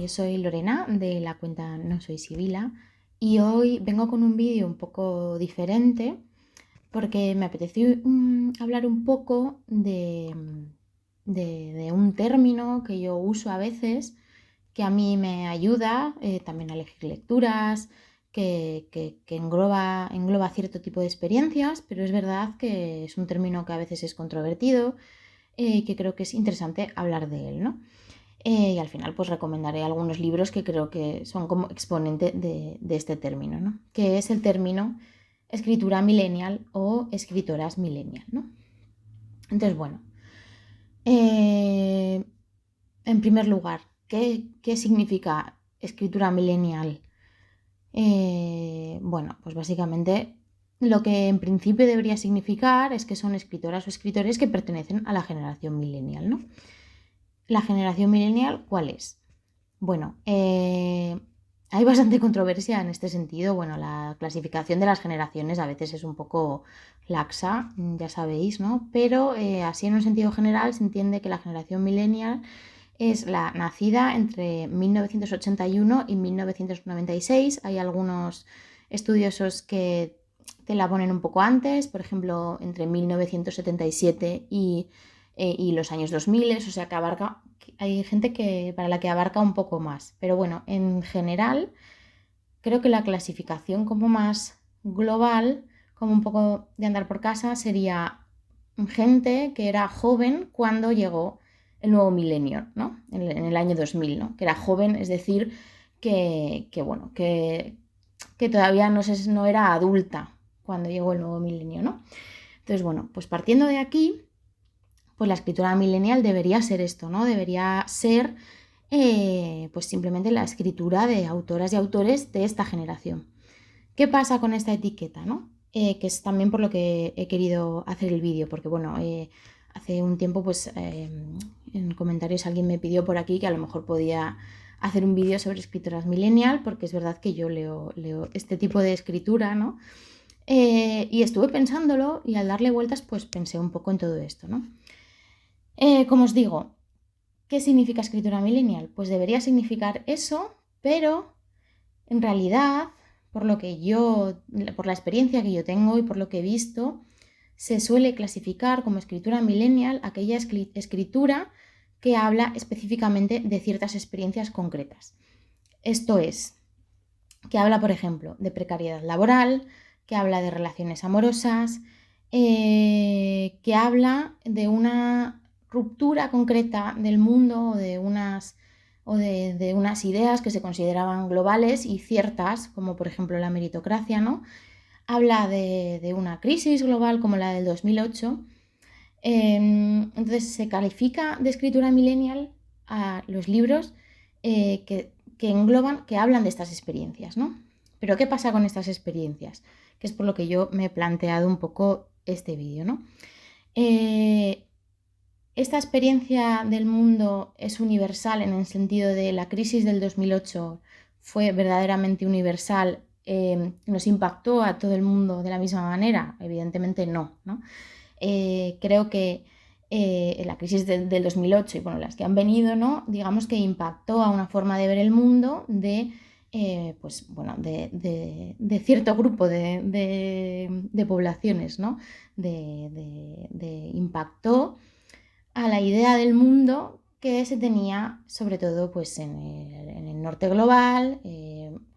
Soy Lorena de la cuenta No Soy Sibila y hoy vengo con un vídeo un poco diferente porque me apeteció hablar un poco de un término que yo uso a veces, que a mí me ayuda también a elegir lecturas, que engloba cierto tipo de experiencias, pero es verdad que es un término que a veces es controvertido y que creo que es interesante hablar de él, ¿no? Y al final pues recomendaré algunos libros que creo que son como exponente de este término, ¿no? Que es el término escritura millennial o escritoras millennial, ¿no? Entonces, bueno, eh, en primer lugar, ¿qué significa escritura millennial? Bueno, pues básicamente lo que en principio debería significar es que son escritoras o escritores que pertenecen a la generación millennial, ¿no? La generación millennial, ¿cuál es? Bueno, hay bastante controversia en este sentido. Bueno, la clasificación de las generaciones a veces es un poco laxa, ya sabéis, ¿no? Pero así en un sentido general se entiende que la generación millennial es la nacida entre 1981 y 1996. Hay algunos estudiosos que te la ponen un poco antes, por ejemplo, entre 1977 y los años 2000, o sea que abarca, hay gente para la que abarca un poco más. Pero bueno, en general, creo que la clasificación como más global, como un poco de andar por casa, sería gente que era joven cuando llegó el nuevo milenio, ¿no? En el año 2000, ¿no? Que era joven, es decir, bueno, que todavía no era adulta cuando llegó el nuevo milenio, ¿no? Entonces, bueno, pues partiendo de aquí, pues la escritura millennial debería ser esto, ¿no? Debería ser pues simplemente la escritura de autoras y autores de esta generación. ¿Qué pasa con esta etiqueta, no? Que es también por lo que he querido hacer el vídeo, porque bueno, hace un tiempo pues en comentarios alguien me pidió por aquí que a lo mejor podía hacer un vídeo sobre escritoras millennial, porque es verdad que yo leo este tipo de escritura, ¿no? Y estuve pensándolo y al darle vueltas pues pensé un poco en todo esto, ¿no? Como os digo, ¿qué significa escritura millennial? Pues debería significar eso, pero en realidad, por la experiencia que yo tengo y por lo que he visto, se suele clasificar como escritura millennial aquella escritura que habla específicamente de ciertas experiencias concretas. Esto es, que habla, por ejemplo, de precariedad laboral, que habla de relaciones amorosas, que habla de una ruptura concreta del mundo o de unas ideas que se consideraban globales y ciertas, como por ejemplo la meritocracia, ¿no? Habla de una crisis global como la del 2008. Entonces se califica de escritura millennial a los libros que engloban, que hablan de estas experiencias, ¿no? Pero ¿qué pasa con estas experiencias? Que es por lo que yo me he planteado un poco este vídeo, ¿no? Esta experiencia del mundo es universal en el sentido de la crisis del 2008 fue verdaderamente universal, nos impactó a todo el mundo de la misma manera, evidentemente no, ¿no? Creo que la crisis del 2008 y bueno, las que han venido, ¿no? Digamos que impactó a una forma de ver el mundo pues, bueno, de cierto grupo de poblaciones, ¿no? Impactó a la idea del mundo que se tenía sobre todo pues, en el norte global,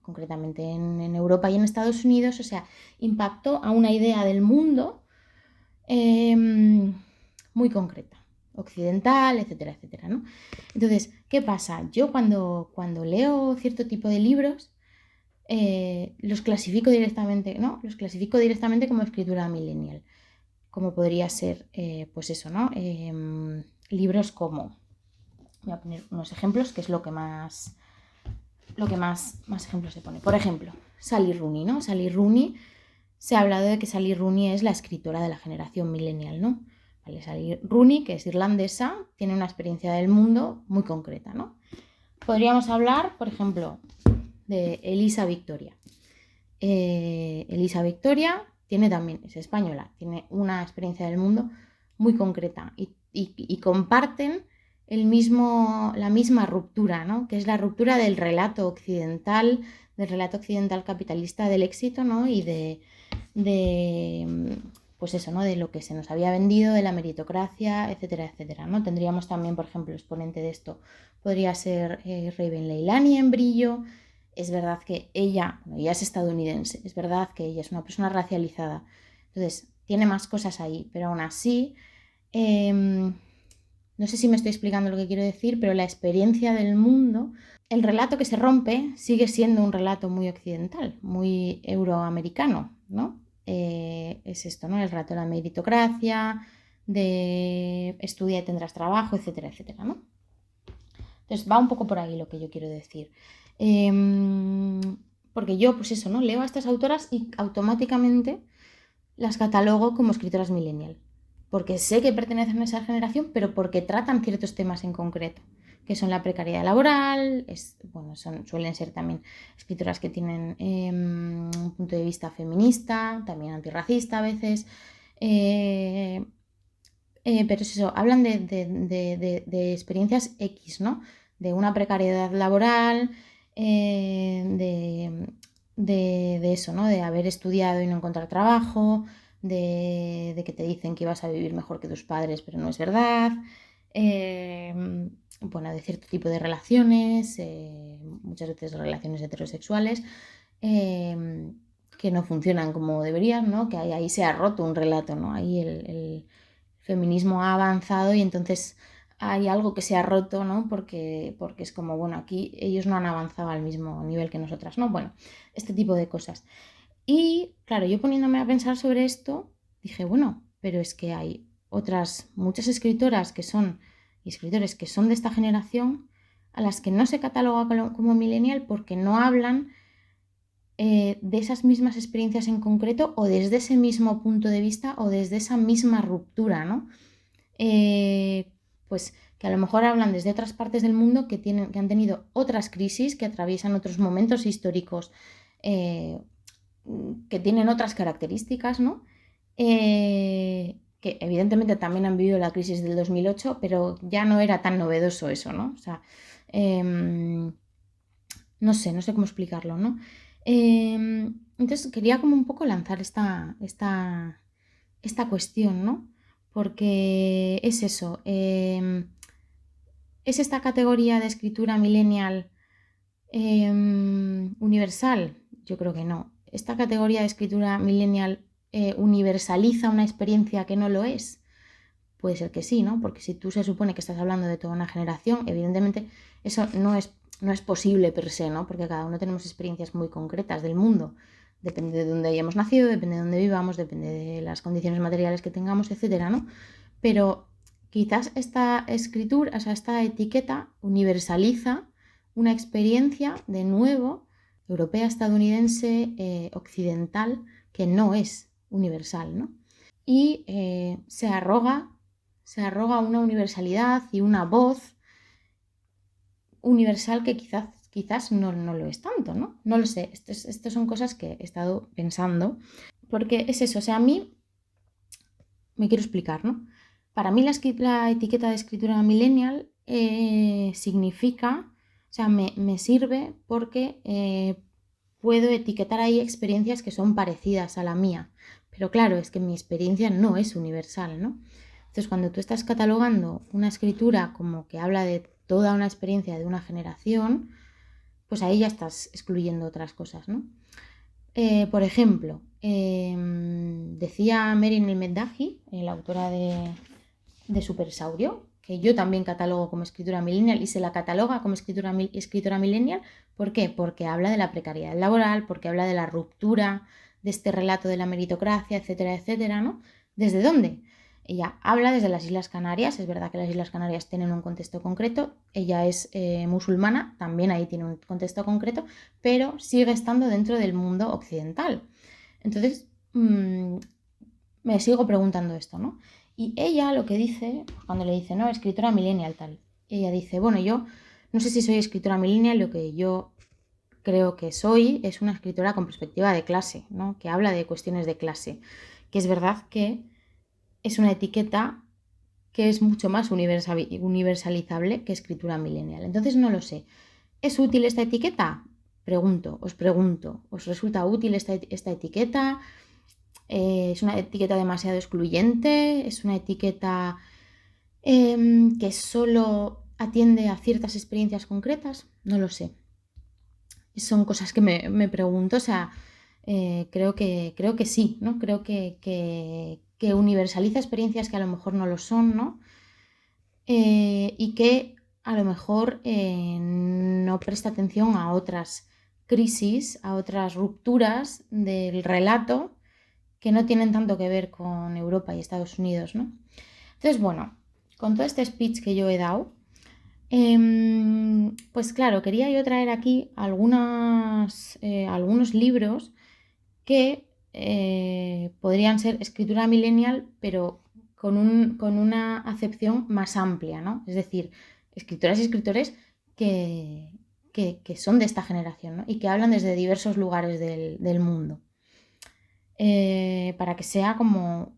concretamente en Europa y en Estados Unidos, o sea, impactó a una idea del mundo muy concreta, occidental, etcétera, etcétera, ¿no? Entonces, ¿qué pasa? Yo cuando leo cierto tipo de libros, los clasifico directamente, ¿no? Los clasifico directamente como escritura millennial, como podría ser, pues eso, ¿no? Libros como, voy a poner unos ejemplos, que es más ejemplos se pone. Por ejemplo, Sally Rooney, ¿no? Sally Rooney, se ha hablado de que Sally Rooney es la escritora de la generación millennial, ¿no? Vale, Sally Rooney, que es irlandesa, tiene una experiencia del mundo muy concreta, ¿no? Podríamos hablar, por ejemplo, de Elisa Victoria. Elisa Victoria es española, tiene una experiencia del mundo muy concreta y comparten la misma ruptura, ¿no? Que es la ruptura del relato occidental capitalista del éxito, ¿no? Y pues eso, ¿no? De lo que se nos había vendido, de la meritocracia, etcétera, etcétera, ¿no? Tendríamos también, por ejemplo, exponente de esto podría ser Raven Leilani en Brillo. Es verdad que ella es estadounidense, es verdad que ella es una persona racializada, entonces tiene más cosas ahí, pero aún así, no sé si me estoy explicando lo que quiero decir, pero la experiencia del mundo, el relato que se rompe sigue siendo un relato muy occidental, muy euroamericano, ¿no? Es esto, ¿no? El relato de la meritocracia, de estudia y tendrás trabajo, etcétera, etcétera, ¿no? Entonces va un poco por ahí lo que yo quiero decir. Porque yo, pues eso, ¿no? Leo a estas autoras y automáticamente las catalogo como escritoras millennial. Porque sé que pertenecen a esa generación, pero porque tratan ciertos temas en concreto, que son la precariedad laboral, suelen ser también escritoras que tienen un punto de vista feminista, también antirracista a veces. Pero es eso, hablan de experiencias X, ¿no? De una precariedad laboral, de eso, ¿no? De haber estudiado y no encontrar trabajo, de que te dicen que ibas a vivir mejor que tus padres, pero no es verdad. De cierto tipo de relaciones, muchas veces relaciones heterosexuales, que no funcionan como deberían, ¿no? Que ahí se ha roto un relato, ¿no? Ahí el feminismo ha avanzado y entonces hay algo que se ha roto, ¿no? Porque es como, bueno, aquí ellos no han avanzado al mismo nivel que nosotras, ¿no? Bueno, este tipo de cosas. Y claro, yo poniéndome a pensar sobre esto, dije, bueno, pero es que hay muchas escritoras y escritores que son de esta generación a las que no se cataloga como millennial porque no hablan de esas mismas experiencias en concreto o desde ese mismo punto de vista o desde esa misma ruptura, ¿no? Pues que a lo mejor hablan desde otras partes del mundo que han tenido otras crisis, que atraviesan otros momentos históricos, que tienen otras características, ¿no? Que evidentemente también han vivido la crisis del 2008, pero ya no era tan novedoso eso, ¿no? O sea, no sé cómo explicarlo, ¿no? Entonces quería como un poco lanzar esta cuestión, ¿no? Porque es eso, ¿es esta categoría de escritura millennial universal? Yo creo que no. ¿Esta categoría de escritura millennial universaliza una experiencia que no lo es? Puede ser que sí, ¿no? Porque si tú se supone que estás hablando de toda una generación, evidentemente eso no es posible per se, ¿no? Porque cada uno tenemos experiencias muy concretas del mundo. Depende de dónde hayamos nacido, depende de dónde vivamos, depende de las condiciones materiales que tengamos, etcétera, ¿no? Pero quizás esta escritura, o sea, esta etiqueta universaliza una experiencia, de nuevo, europea, estadounidense, occidental, que no es universal, ¿no? Y se arroga una universalidad y una voz universal que quizás no lo es tanto, ¿no? No lo sé, estas son cosas que he estado pensando, porque es eso, o sea, a mí me quiero explicar, ¿no? Para mí la etiqueta de escritura millennial significa, o sea, me sirve porque puedo etiquetar ahí experiencias que son parecidas a la mía, pero claro, es que mi experiencia no es universal, ¿no? Entonces, cuando tú estás catalogando una escritura como que habla de toda una experiencia de una generación, pues ahí ya estás excluyendo otras cosas, ¿no? Por ejemplo, decía Merin El-Meddahi, la autora de Supersaurio, que yo también catalogo como escritura millennial y se la cataloga como escritora millennial. ¿Por qué? Porque habla de la precariedad laboral, porque habla de la ruptura de este relato de la meritocracia, etcétera, etcétera, ¿no? ¿Desde dónde? Ella habla desde las Islas Canarias, es verdad que las Islas Canarias tienen un contexto concreto, ella es musulmana, también ahí tiene un contexto concreto, pero sigue estando dentro del mundo occidental. Entonces, me sigo preguntando esto, ¿no? Y ella lo que dice, cuando le dice, no, escritora millennial tal, ella dice, bueno, yo no sé si soy escritora millennial, lo que yo creo que soy es una escritora con perspectiva de clase, ¿no? Que habla de cuestiones de clase, que es verdad que es una etiqueta que es mucho más universalizable que escritura millennial. Entonces no lo sé. ¿Es útil esta etiqueta? Os pregunto, ¿os resulta útil esta etiqueta? ¿Es una etiqueta demasiado excluyente? ¿Es una etiqueta que solo atiende a ciertas experiencias concretas? No lo sé. Son cosas que me pregunto, o sea, creo que sí, ¿no? Creo que universaliza experiencias que a lo mejor no lo son, ¿no? Y que a lo mejor no presta atención a otras crisis, a otras rupturas del relato que no tienen tanto que ver con Europa y Estados Unidos, ¿no? Entonces, bueno, con todo este speech que yo he dado, pues claro, quería yo traer aquí algunos libros que podrían ser escritura millennial, pero con una acepción más amplia, ¿no? Es decir, escritoras y escritores que son de esta generación, ¿no? Y que hablan desde diversos lugares del mundo. Para que sea como,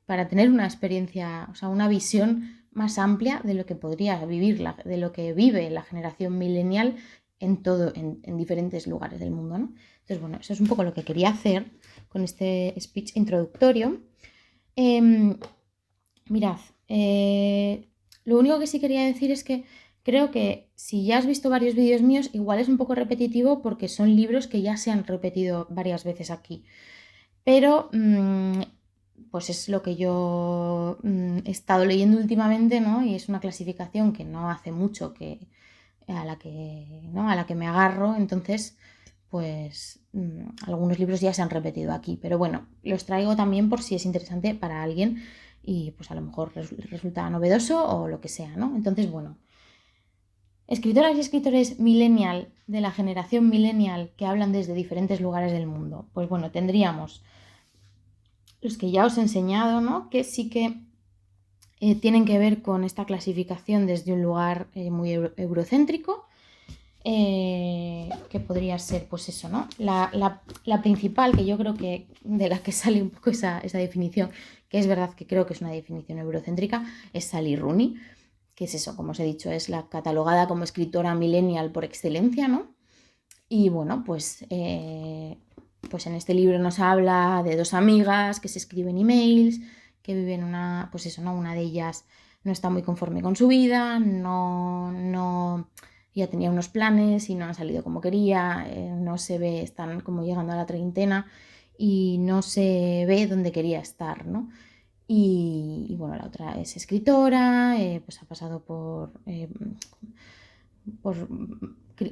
para tener una experiencia, o sea, una visión más amplia de lo que podría vivir, de lo que vive la generación millennial en diferentes lugares del mundo, ¿no? Entonces, bueno, eso es un poco lo que quería hacer con este speech introductorio. Mirad, lo único que sí quería decir es que creo que si ya has visto varios vídeos míos, igual es un poco repetitivo porque son libros que ya se han repetido varias veces aquí. Pero pues es lo que yo he estado leyendo últimamente, ¿no? Y es una clasificación que no hace mucho a la que me agarro. Entonces, pues algunos libros ya se han repetido aquí. Pero bueno, los traigo también por si es interesante para alguien y pues a lo mejor resulta novedoso o lo que sea, ¿no? Entonces, bueno. Escritoras y escritores millennial, de la generación millennial, que hablan desde diferentes lugares del mundo. Pues bueno, tendríamos los que ya os he enseñado, ¿no? Que sí que tienen que ver con esta clasificación desde un lugar muy eurocéntrico, que podría ser, pues eso, ¿no? La principal, que yo creo que de la que sale un poco esa definición, que es verdad que creo que es una definición eurocéntrica, es Sally Rooney, que es eso, como os he dicho, es la catalogada como escritora millennial por excelencia, ¿no? Y bueno, pues en este libro nos habla de dos amigas que se escriben emails, que viven pues eso, ¿no? Una de ellas no está muy conforme con su vida, ya tenía unos planes y no han salido como quería, no se ve, están como llegando a la treintena y no se ve donde quería estar, ¿no? Y bueno, la otra es escritora, pues ha pasado por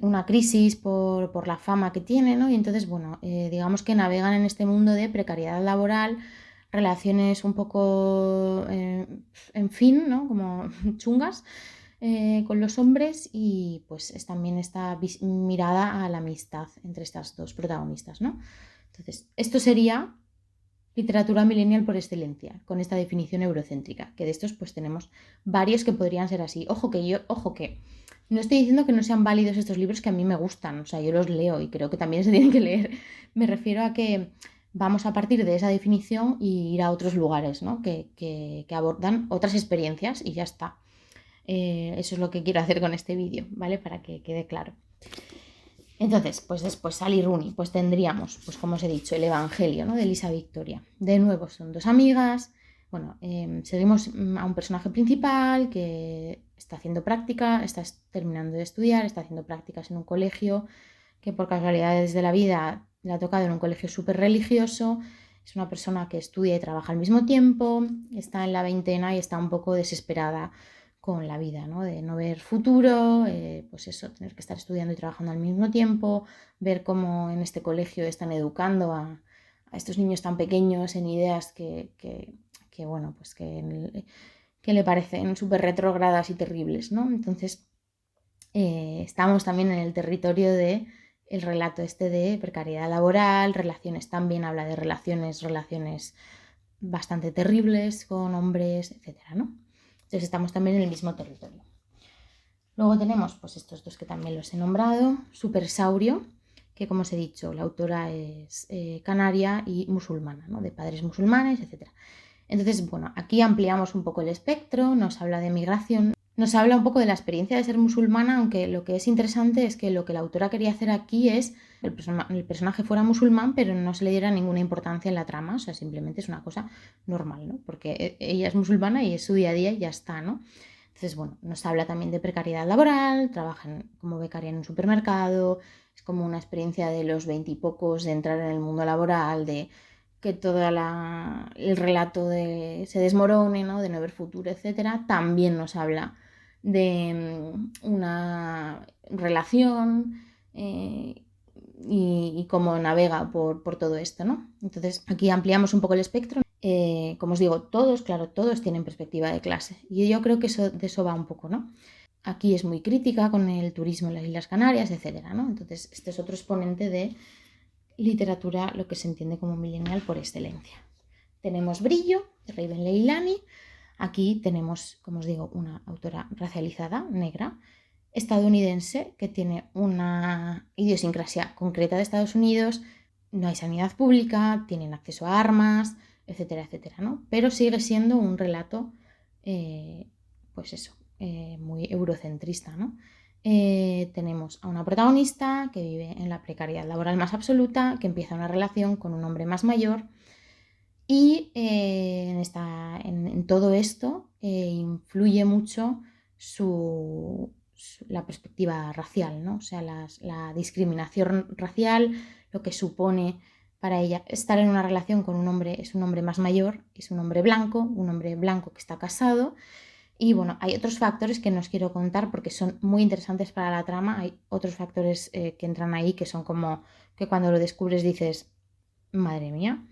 una crisis por la fama que tiene, ¿no? Y entonces, bueno, digamos que navegan en este mundo de precariedad laboral, relaciones un poco, en fin, ¿no? Como chungas con los hombres y pues es también esta mirada a la amistad entre estas dos protagonistas, ¿no? Entonces, esto sería literatura millennial por excelencia, con esta definición eurocéntrica, que de estos pues tenemos varios que podrían ser así. Ojo que no estoy diciendo que no sean válidos estos libros que a mí me gustan, o sea, yo los leo y creo que también se tienen que leer. Me refiero a que vamos a partir de esa definición y ir a otros lugares, ¿no? Que abordan otras experiencias y ya está. Eso es lo que quiero hacer con este vídeo, ¿vale? Para que quede claro. Entonces, pues después Sally Rooney, pues tendríamos, pues como os he dicho, el Evangelio, ¿no? De Elisa Victoria. De nuevo son dos amigas. Bueno, seguimos a un personaje principal que está haciendo práctica, está terminando de estudiar, está haciendo prácticas en un colegio que por casualidades de la vida le ha tocado en un colegio súper religioso. Es una persona que estudia y trabaja al mismo tiempo, está en la veintena y está un poco desesperada con la vida, ¿no? De no ver futuro, pues eso, tener que estar estudiando y trabajando al mismo tiempo, ver cómo en este colegio están educando a estos niños tan pequeños en ideas bueno, pues que le parecen súper retrógradas y terribles, ¿no? Entonces, estamos también en el territorio de el relato este de precariedad laboral, relaciones, también habla de relaciones bastante terribles con hombres, etcétera, ¿no? Entonces estamos también en el mismo territorio. Luego tenemos pues estos dos que también los he nombrado, Supersaurio, que como os he dicho, la autora es canaria y musulmana, ¿no? De padres musulmanes, etc. Entonces, bueno, aquí ampliamos un poco el espectro, nos habla de migración, nos habla un poco de la experiencia de ser musulmana, aunque lo que es interesante es que lo que la autora quería hacer aquí es que el personaje fuera musulmán, pero no se le diera ninguna importancia en la trama, o sea, simplemente es una cosa normal, ¿no? Porque ella es musulmana y es su día a día y ya está, ¿no? Entonces, bueno, nos habla también de precariedad laboral, trabajan como becaria en un supermercado, es como una experiencia de los 20 y pocos de entrar en el mundo laboral, de que todo el relato se desmorone, ¿no? De no haber futuro, etc. También nos habla de una relación y cómo navega por todo esto, ¿no? Entonces aquí ampliamos un poco el espectro. Como os digo, todos tienen perspectiva de clase y yo creo que de eso va un poco, ¿no? Aquí es muy crítica con el turismo en las Islas Canarias, etcétera, ¿no? Entonces este es otro exponente de literatura, lo que se entiende como millennial por excelencia. Tenemos Brillo, de Raven Leilani. Aquí tenemos, como os digo, una autora racializada, negra, estadounidense, que tiene una idiosincrasia concreta de Estados Unidos, no hay sanidad pública, tienen acceso a armas, etcétera, etcétera, ¿no? Pero sigue siendo un relato, pues eso, muy eurocentrista, ¿no? Tenemos a una protagonista que vive en la precariedad laboral más absoluta, que empieza una relación con un hombre más mayor y en todo esto influye mucho la perspectiva racial, ¿no? O sea, la discriminación racial, lo que supone para ella estar en una relación con un hombre, es un hombre más mayor, es un hombre blanco que está casado. Y bueno, hay otros factores que no os quiero contar porque son muy interesantes para la trama. Hay otros factores que entran ahí que son como que cuando lo descubres dices, madre mía.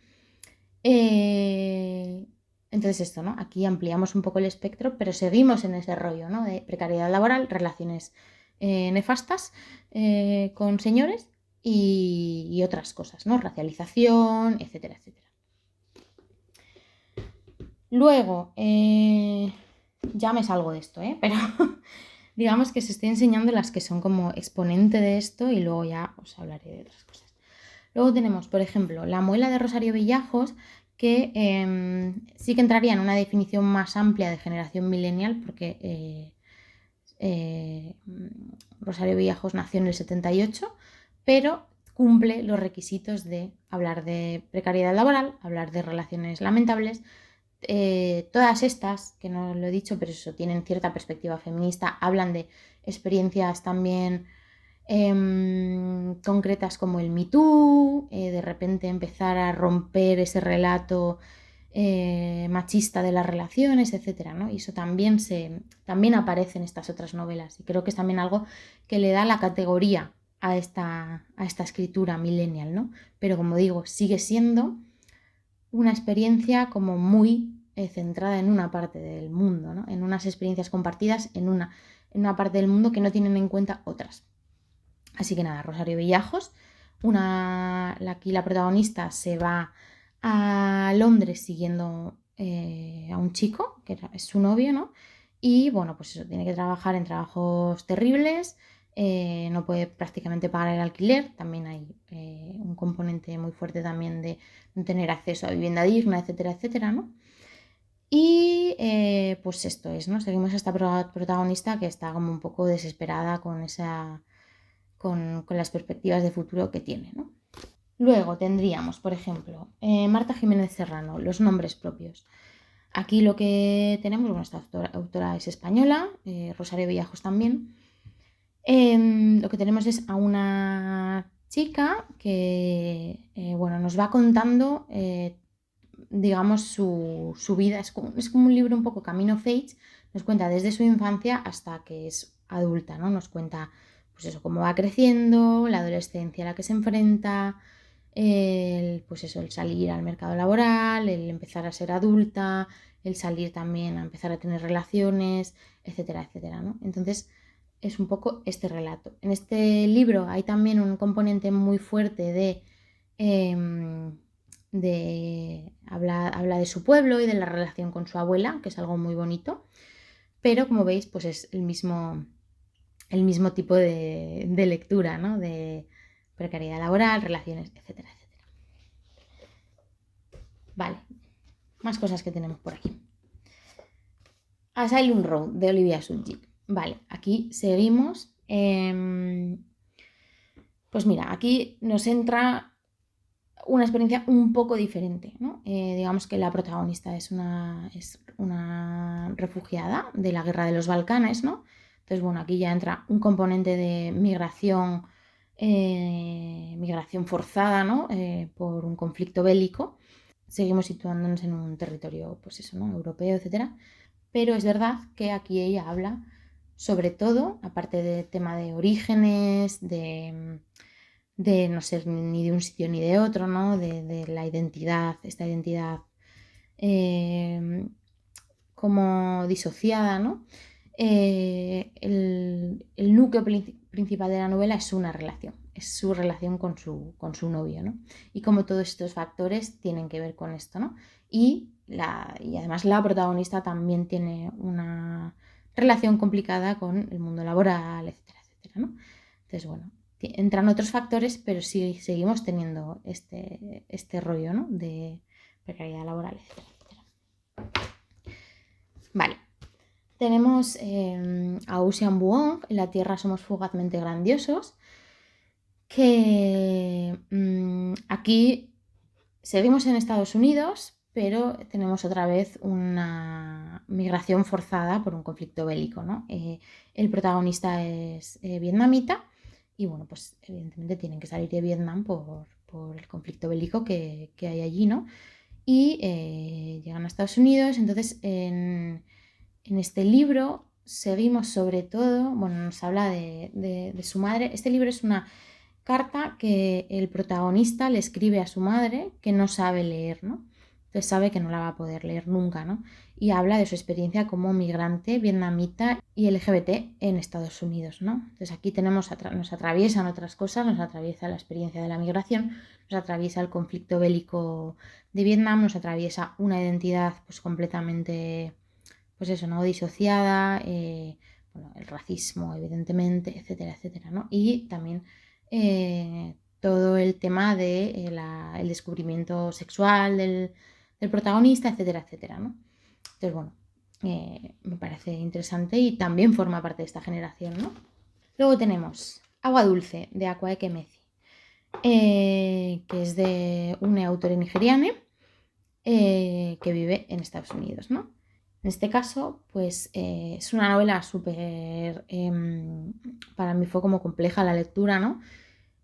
Entonces esto, ¿no? Aquí ampliamos un poco el espectro, pero seguimos en ese rollo, ¿no? De precariedad laboral, relaciones nefastas con señores y otras cosas, ¿no? Racialización, etcétera, etcétera. Luego, ya me salgo de esto, pero digamos que os estoy enseñando las que son como exponente de esto y luego ya os hablaré de otras cosas. Luego tenemos, por ejemplo, La muela de Rosario Villajos, que sí que entraría en una definición más amplia de generación millennial, porque Rosario Villajos nació en el 78, pero cumple los requisitos de hablar de precariedad laboral, hablar de relaciones lamentables. Todas estas, que no lo he dicho, pero eso, tienen cierta perspectiva feminista, hablan de experiencias también concretas como el Me Too, de repente empezar a romper ese relato machista de las relaciones, etcétera, ¿no? Y eso también aparece en estas otras novelas y creo que es también algo que le da la categoría a esta escritura millennial, ¿no? Pero como digo, sigue siendo una experiencia como muy centrada en una parte del mundo, ¿no? En unas experiencias compartidas en una parte del mundo que no tienen en cuenta otras. Así que nada, Rosario Villajos, aquí la protagonista se va a Londres siguiendo a un chico, que es su novio, ¿no? Y bueno, pues eso, tiene que trabajar en trabajos terribles, no puede prácticamente pagar el alquiler, también hay un componente muy fuerte también de no tener acceso a vivienda digna, etcétera, etcétera, ¿no? Y pues esto es, ¿no? Seguimos a esta protagonista que está como un poco desesperada con las perspectivas de futuro que tiene, ¿no? Luego tendríamos, por ejemplo, Marta Jiménez Serrano, Los nombres propios. Aquí lo que tenemos, bueno, esta autora es española, Rosario Villajos también. Lo que tenemos es a una chica que, bueno, nos va contando, digamos, su vida. Es como un libro un poco Camino of Age. Nos cuenta desde su infancia hasta que es adulta, ¿no? Nos cuenta, pues eso, cómo va creciendo, la adolescencia a la que se enfrenta, pues eso, el salir al mercado laboral, el empezar a ser adulta, el salir también a empezar a tener relaciones, etcétera, etcétera, ¿no? Entonces es un poco este relato. En este libro hay también un componente muy fuerte habla de su pueblo y de la relación con su abuela, que es algo muy bonito, pero como veis, pues es el mismo tipo de lectura, ¿no? De precariedad laboral, relaciones, etcétera, etcétera. Vale, más cosas que tenemos por aquí. Asylum Road, de Olivia Sujic. Vale, aquí seguimos. Pues mira, aquí nos entra una experiencia un poco diferente, ¿no? Digamos que la protagonista es una refugiada de la guerra de los Balcanes, ¿no? Entonces, bueno, aquí ya entra un componente de migración forzada, ¿no? Por un conflicto bélico. Seguimos situándonos en un territorio, pues eso, ¿no? Europeo, etcétera. Pero es verdad que aquí ella habla sobre todo, aparte del tema de orígenes, de no ser ni de un sitio ni de otro, ¿no? De la identidad, esta identidad como disociada, ¿no? El núcleo principal de la novela es una relación, es su relación con su novio, ¿no? Y como todos estos factores tienen que ver con esto, ¿no? Y además la protagonista también tiene una relación complicada con el mundo laboral, etcétera, etcétera, ¿no? Entonces, bueno, entran otros factores, pero sí seguimos teniendo este rollo, ¿no? De precariedad laboral, etcétera, etcétera. Vale. Tenemos a Ocean Vuong, En la Tierra somos fugazmente grandiosos, que aquí seguimos en Estados Unidos, pero tenemos otra vez una migración forzada por un conflicto bélico, ¿no? El protagonista es vietnamita y, bueno, pues evidentemente tienen que salir de Vietnam por el conflicto bélico que hay allí, ¿no? Y llegan a Estados Unidos. Entonces, en este libro seguimos sobre todo, bueno, nos habla de su madre. Este libro es una carta que el protagonista le escribe a su madre, que no sabe leer, ¿no? Entonces sabe que no la va a poder leer nunca, ¿no? Y habla de su experiencia como migrante vietnamita y LGBT en Estados Unidos, ¿no? Entonces aquí nos atraviesan otras cosas, nos atraviesa la experiencia de la migración, nos atraviesa el conflicto bélico de Vietnam, nos atraviesa una identidad pues completamente, pues eso, ¿no? Disociada, bueno, el racismo, evidentemente, etcétera, etcétera, ¿no? Y también todo el tema de el descubrimiento sexual del protagonista, etcétera, etcétera, ¿no? Entonces, bueno, me parece interesante y también forma parte de esta generación, ¿no? Luego tenemos Agua Dulce, de Akwaeke Emezi, que es de un autor nigeriano que vive en Estados Unidos, ¿no? En este caso, pues es una novela súper, para mí fue como compleja la lectura, ¿no?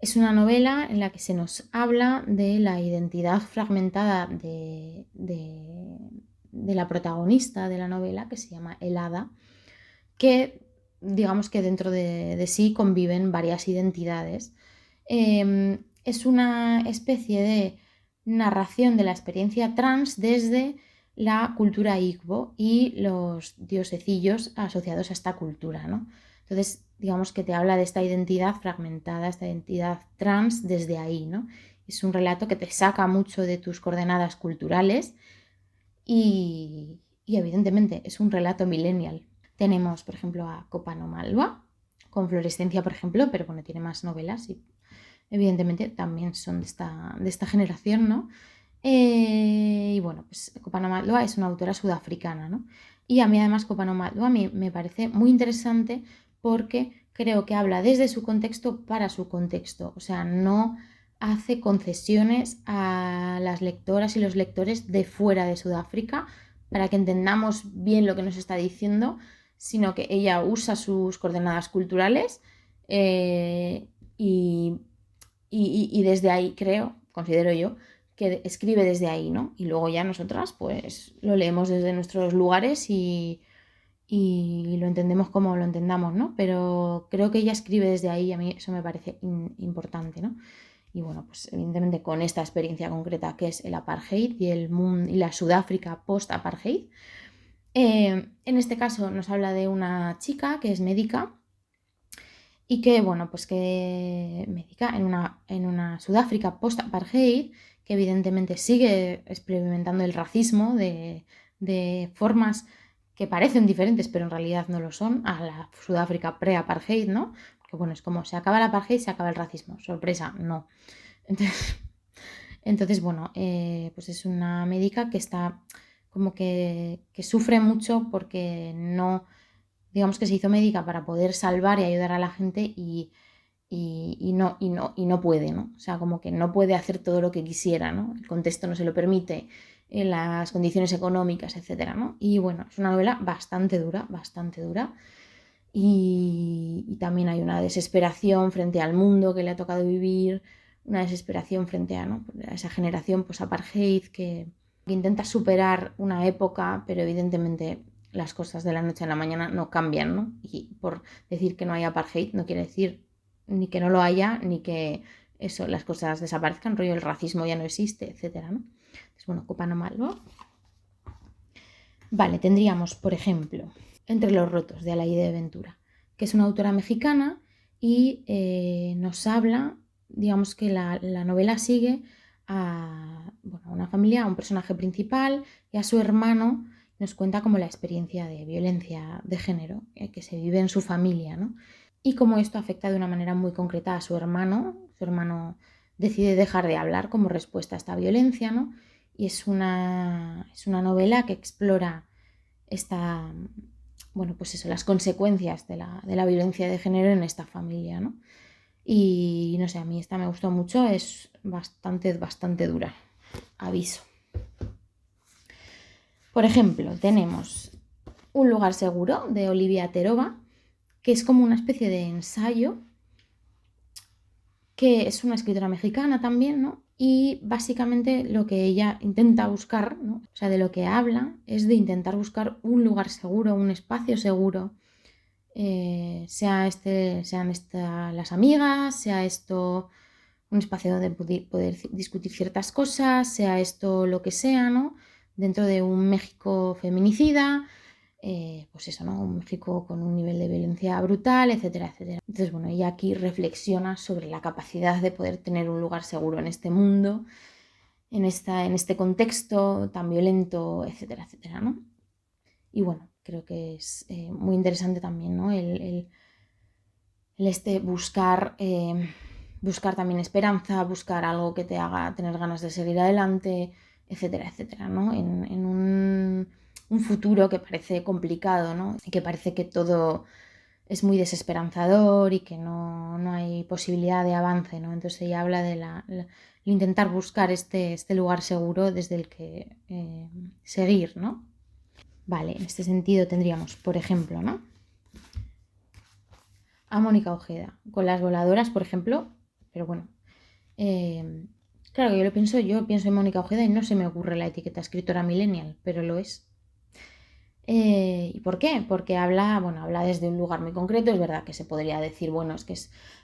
Es una novela en la que se nos habla de la identidad fragmentada de la protagonista de la novela, que se llama Helada, que digamos que dentro de sí conviven varias identidades. Es una especie de narración de la experiencia trans desde la cultura Igbo y los diosecillos asociados a esta cultura, ¿no? Entonces, digamos que te habla de esta identidad fragmentada, esta identidad trans desde ahí, ¿no? Es un relato que te saca mucho de tus coordenadas culturales y evidentemente es un relato millennial. Tenemos, por ejemplo, a Copano Malva, con Florescencia, por ejemplo, pero bueno, tiene más novelas y evidentemente también son de esta generación, ¿no? Y bueno, pues Copano Malva es una autora sudafricana, ¿no? Y a mí además Copano Malva me parece muy interesante porque creo que habla desde su contexto para su contexto, o sea, no hace concesiones a las lectoras y los lectores de fuera de Sudáfrica para que entendamos bien lo que nos está diciendo, sino que ella usa sus coordenadas culturales y desde ahí considero yo, que escribe desde ahí, ¿no? Y luego ya nosotras pues lo leemos desde nuestros lugares y lo entendemos como lo entendamos, ¿no? Pero creo que ella escribe desde ahí y a mí eso me parece importante, ¿no? Y bueno, pues evidentemente con esta experiencia concreta que es el apartheid y la Sudáfrica post-apartheid. En este caso nos habla de una chica que es médica y que, bueno, pues que médica en una Sudáfrica post-apartheid que evidentemente sigue experimentando el racismo de formas que parecen diferentes pero en realidad no lo son a la Sudáfrica pre-apartheid, ¿no? Porque bueno, es como se acaba el apartheid, se acaba el racismo. Sorpresa, no. Entonces bueno, pues es una médica que está como que sufre mucho porque no, digamos que se hizo médica para poder salvar y ayudar a la gente y no puede, ¿no? O sea, como que no puede hacer todo lo que quisiera, ¿no? El contexto no se lo permite, las condiciones económicas, etcétera, ¿no? Y bueno, es una novela bastante dura, bastante dura. Y también hay una desesperación frente al mundo que le ha tocado vivir, una desesperación frente a, ¿no?, a esa generación post-apartheid que intenta superar una época, pero evidentemente las cosas de la noche a la mañana no cambian, ¿no? Y por decir que no hay apartheid no quiere decir ni que no lo haya, ni que eso, las cosas desaparezcan, rollo el racismo ya no existe, etcétera, ¿no? Entonces, bueno, copa no malo. Vale, tendríamos, por ejemplo, Entre los rotos, de Alaide Ventura, que es una autora mexicana y nos habla, digamos que la novela sigue a, bueno, a una familia, a un personaje principal y a su hermano. Nos cuenta como la experiencia de violencia de género que se vive en su familia, ¿no? Y cómo esto afecta de una manera muy concreta a su hermano. Su hermano decide dejar de hablar como respuesta a esta violencia, ¿no? Y es una novela que explora esta, bueno, pues eso, las consecuencias de la violencia de género en esta familia, ¿no? Y no sé, a mí esta me gustó mucho, es bastante dura, aviso. Por ejemplo, tenemos Un lugar seguro, de Olivia Terova, que es como una especie de ensayo, que es una escritora mexicana también, ¿no? Y básicamente lo que ella intenta buscar, ¿no?, o sea, de lo que habla, es de intentar buscar un lugar seguro, un espacio seguro, sean las amigas, sea esto un espacio donde poder discutir ciertas cosas, sea esto lo que sea, ¿no? Dentro de un México feminicida, pues eso, ¿no? Un México con un nivel de violencia brutal, etcétera, etcétera. Entonces, bueno, ella aquí reflexiona sobre la capacidad de poder tener un lugar seguro en este mundo, en este contexto tan violento, etcétera, etcétera, ¿no? Y bueno, creo que es muy interesante también, ¿no? Buscar también esperanza, buscar algo que te haga tener ganas de seguir adelante, etcétera, etcétera, ¿no? En un futuro que parece complicado, ¿no? Y que parece que todo es muy desesperanzador y que no hay posibilidad de avance, ¿no? Entonces ella habla de intentar buscar este lugar seguro desde el que seguir, ¿no? Vale, en este sentido tendríamos, por ejemplo, ¿no?, a Mónica Ojeda, con Las voladoras, por ejemplo, pero bueno, claro, yo pienso en Mónica Ojeda y no se me ocurre la etiqueta escritora millennial, pero lo es. ¿Y por qué? Porque habla desde un lugar muy concreto. Es verdad que se podría decir, bueno, es que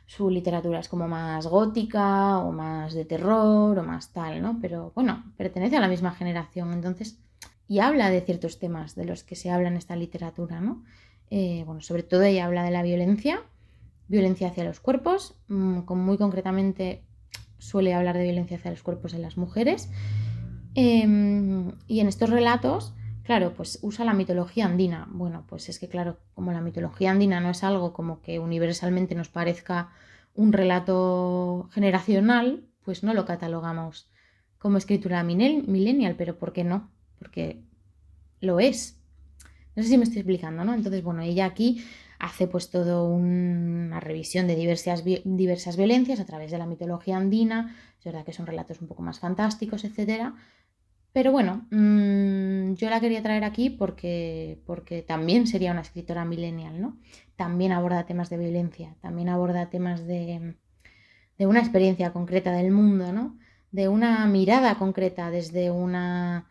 su literatura es como más gótica o más de terror o más tal, ¿no? Pero bueno, pertenece a la misma generación, entonces, y habla de ciertos temas de los que se habla en esta literatura, ¿no? Bueno, sobre todo ella habla de la violencia hacia los cuerpos, muy concretamente suele hablar de violencia hacia los cuerpos de las mujeres. Y en estos relatos, claro, pues usa la mitología andina. Bueno, pues es que claro, como la mitología andina no es algo como que universalmente nos parezca un relato generacional, pues no lo catalogamos como escritura millennial, pero ¿por qué no? Porque lo es. No sé si me estoy explicando, ¿no? Entonces, bueno, ella aquí hace pues todo una revisión de diversas violencias a través de la mitología andina. Es verdad que son relatos un poco más fantásticos, etcétera. Pero bueno, yo la quería traer aquí porque también sería una escritora millennial, ¿no? También aborda temas de violencia, también aborda temas de una experiencia concreta del mundo, ¿no? De una mirada concreta desde una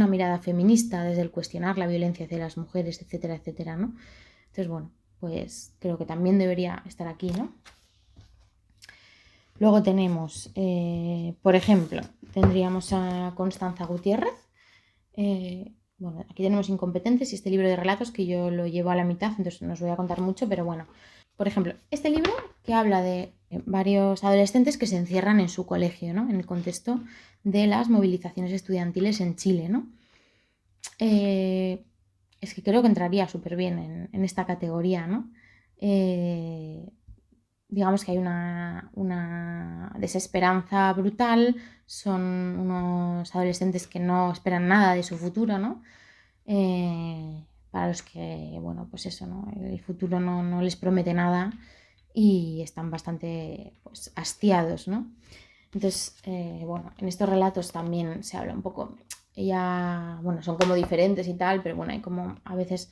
mirada feminista, desde el cuestionar la violencia hacia las mujeres, etcétera, etcétera, ¿no? Entonces, bueno, pues creo que también debería estar aquí, ¿no? Luego tenemos, por ejemplo, tendríamos a Constanza Gutiérrez. Bueno, aquí tenemos Incompetentes y este libro de relatos que yo lo llevo a la mitad, entonces no os voy a contar mucho, pero bueno. Por ejemplo, este libro que habla de varios adolescentes que se encierran en su colegio, ¿no? En el contexto de las movilizaciones estudiantiles en Chile, ¿no? Es que creo que entraría súper bien en esta categoría, ¿no? digamos que hay una desesperanza brutal, son unos adolescentes que no esperan nada de su futuro, ¿no? Para los que, bueno, pues eso, ¿no? El futuro no les promete nada y están bastante, pues, hastiados, ¿no? Entonces, bueno, en estos relatos también se habla un poco, ella, bueno, son como diferentes y tal, pero bueno, hay como a veces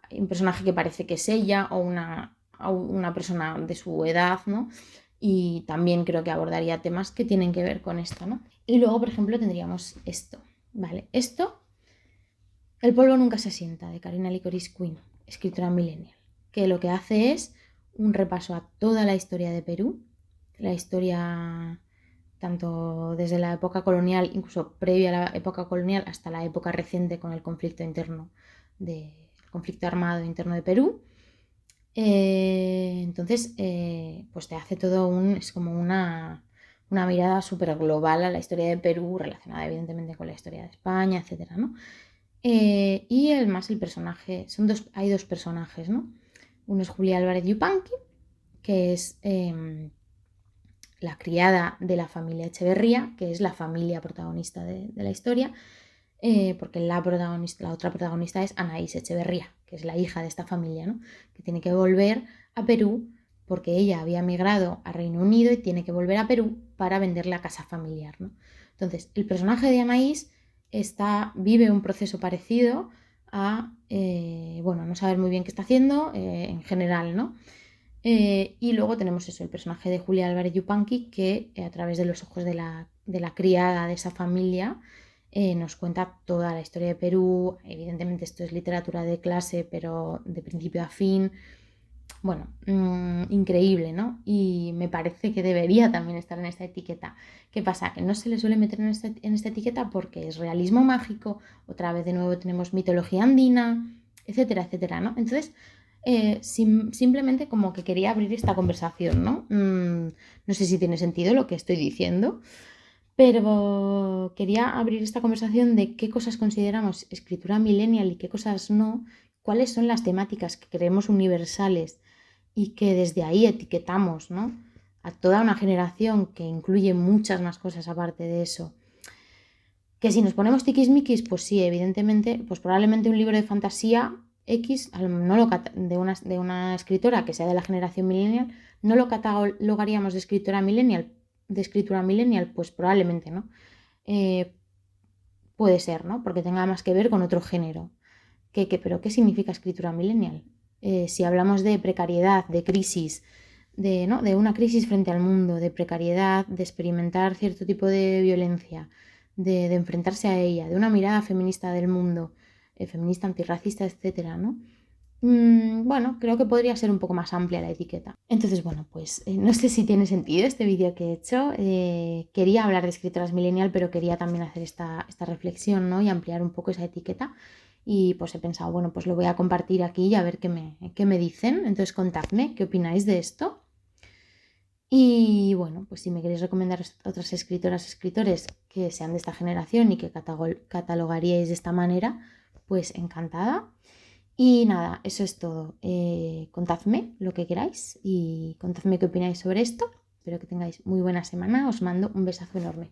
hay un personaje que parece que es ella o una persona de su edad, ¿no? Y también creo que abordaría temas que tienen que ver con esto, ¿no? Y luego, por ejemplo, tendríamos esto, ¿vale? Esto, El polvo nunca se asienta, de Carina Licorice Queen, escritora millennial, que lo que hace es un repaso a toda la historia de Perú, la historia tanto desde la época colonial, incluso previa a la época colonial, hasta la época reciente con el conflicto interno, el conflicto armado interno de Perú. Entonces, pues te hace es como una mirada súper global a la historia de Perú, relacionada evidentemente con la historia de España, etcétera, ¿no? Y el personaje, hay dos personajes, ¿no? Uno es Julia Álvarez Yupanqui, que es la criada de la familia Echeverría, que es la familia protagonista de la historia, porque la otra protagonista es Anaís Echeverría, que es la hija de esta familia, ¿no? Que tiene que volver a Perú porque ella había migrado a Reino Unido y tiene que volver a Perú para vender la casa familiar, ¿no? Entonces, el personaje de Anaís vive un proceso parecido a, bueno, no saber muy bien qué está haciendo en general, ¿no? Y luego tenemos eso, el personaje de Julia Álvarez Yupanqui, que a través de los ojos de la criada de esa familia nos cuenta toda la historia de Perú. Evidentemente esto es literatura de clase, pero de principio a fin. Bueno, increíble, ¿no? Y me parece que debería también estar en esta etiqueta. ¿Qué pasa? Que no se le suele meter en esta etiqueta porque es realismo mágico, otra vez de nuevo tenemos mitología andina, etcétera, etcétera, ¿no? Entonces, simplemente como que quería abrir esta conversación, ¿no? No sé si tiene sentido lo que estoy diciendo, pero quería abrir esta conversación de qué cosas consideramos escritura millennial y qué cosas no, cuáles son las temáticas que creemos universales y que desde ahí etiquetamos, ¿no? A toda una generación que incluye muchas más cosas aparte de eso. Que si nos ponemos tiquismiquis, pues sí, evidentemente, pues probablemente un libro de fantasía X, de una escritora que sea de la generación millennial, no lo catalogaríamos de escritura millennial, pues probablemente, ¿no? Puede ser, ¿no? Porque tenga más que ver con otro género. ¿Pero qué significa escritura millennial? Si hablamos de precariedad, de crisis, ¿no? De una crisis frente al mundo, de precariedad, de experimentar cierto tipo de violencia, de enfrentarse a ella, de una mirada feminista del mundo, feminista, antirracista, etcétera, ¿no? Bueno, creo que podría ser un poco más amplia la etiqueta. Entonces, bueno, pues no sé si tiene sentido este vídeo que he hecho. Quería hablar de escritoras millennial, pero quería también hacer esta reflexión, ¿no? Y ampliar un poco esa etiqueta. Y pues he pensado, bueno, pues lo voy a compartir aquí y a ver qué me dicen. Entonces, contadme qué opináis de esto. Y bueno, pues si me queréis recomendar otras escritoras, escritores que sean de esta generación y que catalogaríais de esta manera, pues encantada. Y nada, eso es todo. Contadme lo que queráis y contadme qué opináis sobre esto. Espero que tengáis muy buena semana. Os mando un besazo enorme.